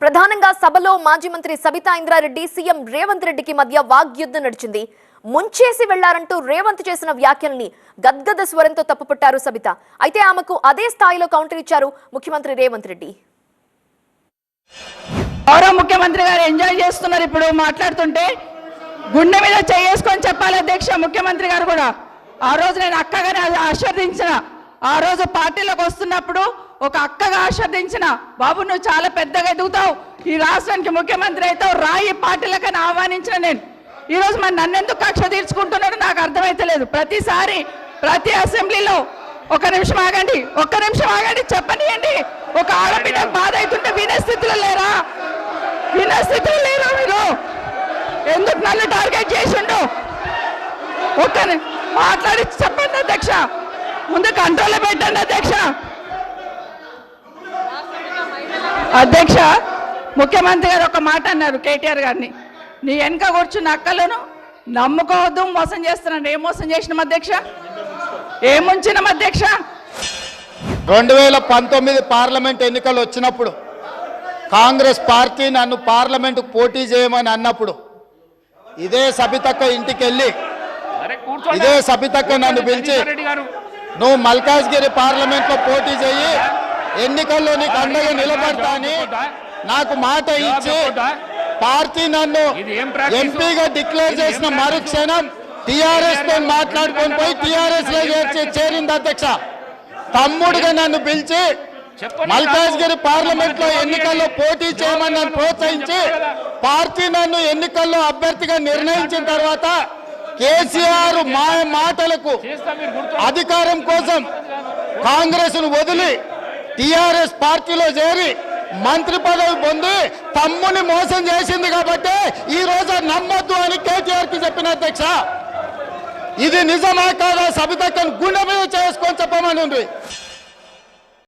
ప్రధానంగా సభలో మాజీ మంత్రి సబితా ఇంద్రారెడ్డి సీఎం రేవంత్ రెడ్డికి మధ్య వాగ్యుద్ధం నడిచింది. ముంచేసి వెళ్లారంటూ రేవంత్ చేసిన వ్యాఖ్యల్ని గద్గద స్వరంతో తప్పుపట్టారు సబిత. అయితే ఆమెకు అదే స్థాయిలో కౌంటర్ ఇచ్చారు ముఖ్యమంత్రి రేవంత్ రెడ్డి. గౌరవ ముఖ్యమంత్రి గారు ఎంజాయ్ చేస్తున్నారు. ఇప్పుడు మాట్లాడుతుంటే గుండె మీద చేసుకొని చెప్పాలి అధ్యక్ష. ముఖ్యమంత్రి గారు కూడా ఆ రోజు నేను అక్కగానే ఆశీర్వదించిన, ఆ రోజు పార్టీలోకి వస్తున్నప్పుడు ఒక అక్కగా ఆశీర్వదించిన, బాబు నువ్వు చాలా పెద్దగా ఎదుగుతావు, ఈ రాష్ట్రానికి ముఖ్యమంత్రి అవుతావు, రాయి పార్టీలకని ఆహ్వానించిన నేను. ఈరోజు మరి నన్నెందుకు కక్ష తీర్చుకుంటున్నాడో నాకు అర్థమైతలేదు. ప్రతిసారి ప్రతి అసెంబ్లీలో ఒక్క నిమిషం ఆగండి చెప్పనియండి. ఒక ఆడబిడ్డ బాధ అవుతుంటే వినే స్థితిలో లేరా మీరు? ఎందుకు నన్ను టార్గెట్ చేసిండు? మాట్లాడి చెప్పండి అధ్యక్ష, ముందు కంట్రోల్లో పెట్టండి అధ్యక్ష. ముఖ్యమంత్రి గారు ఒక మాట అన్నారు కేటీఆర్ గారిని, నీ వెనక కూర్చున్న అక్కలను నమ్ముకోవద్దు, మోసం చేస్తున్నాను. ఏం మోసం చేసినాం అధ్యక్ష? ఏముంచినాం అధ్యక్ష? 2019 పార్లమెంట్ ఎన్నికలు వచ్చినప్పుడు కాంగ్రెస్ పార్టీ నన్ను పార్లమెంట్ పోటీ చేయమని అన్నప్పుడు ఇదే సబితక్క ఇంటికి వెళ్ళి ఇదే సబితక్క నన్ను పిలిచి నువ్వు మల్కాజ్గిరి పార్లమెంట్ లో పోటీ చేయి, ఎన్నికల్లో నీకు అండగా నిలబడతా అని నాకు మాట ఇచ్చి పార్టీ నన్ను ఎంపీగా డిక్లేర్ చేసిన మరుక్షణం టిఆర్ఎస్ తో మాట్లాడుకొని పోయి టిఆర్ఎస్ లో చేరింది అధ్యక్ష. తమ్ముడుగా నన్ను పిలిచి మల్కాజ్గిరి పార్లమెంట్ లో ఎన్నికల్లో పోటీ చేయమని నన్ను ప్రోత్సహించి పార్టీ నన్ను ఎన్నికల్లో అభ్యర్థిగా నిర్ణయించిన తర్వాత కేసీఆర్ మాటలకు అధికారం కోసం కాంగ్రెస్ ను వదిలి టిఆర్ఎస్ పార్టీలో చేరి మంత్రి పదవి పొంది తమ్ముని మోసం చేసింది కాబట్టి ఈ రోజు నమ్మొద్దు అని కేటీఆర్ కి చెప్పిన అధ్యక్ష. ఇది నిజమా కాదా సబితక్కను గుండె మీద చేసుకొని చెప్పమని ఉంది.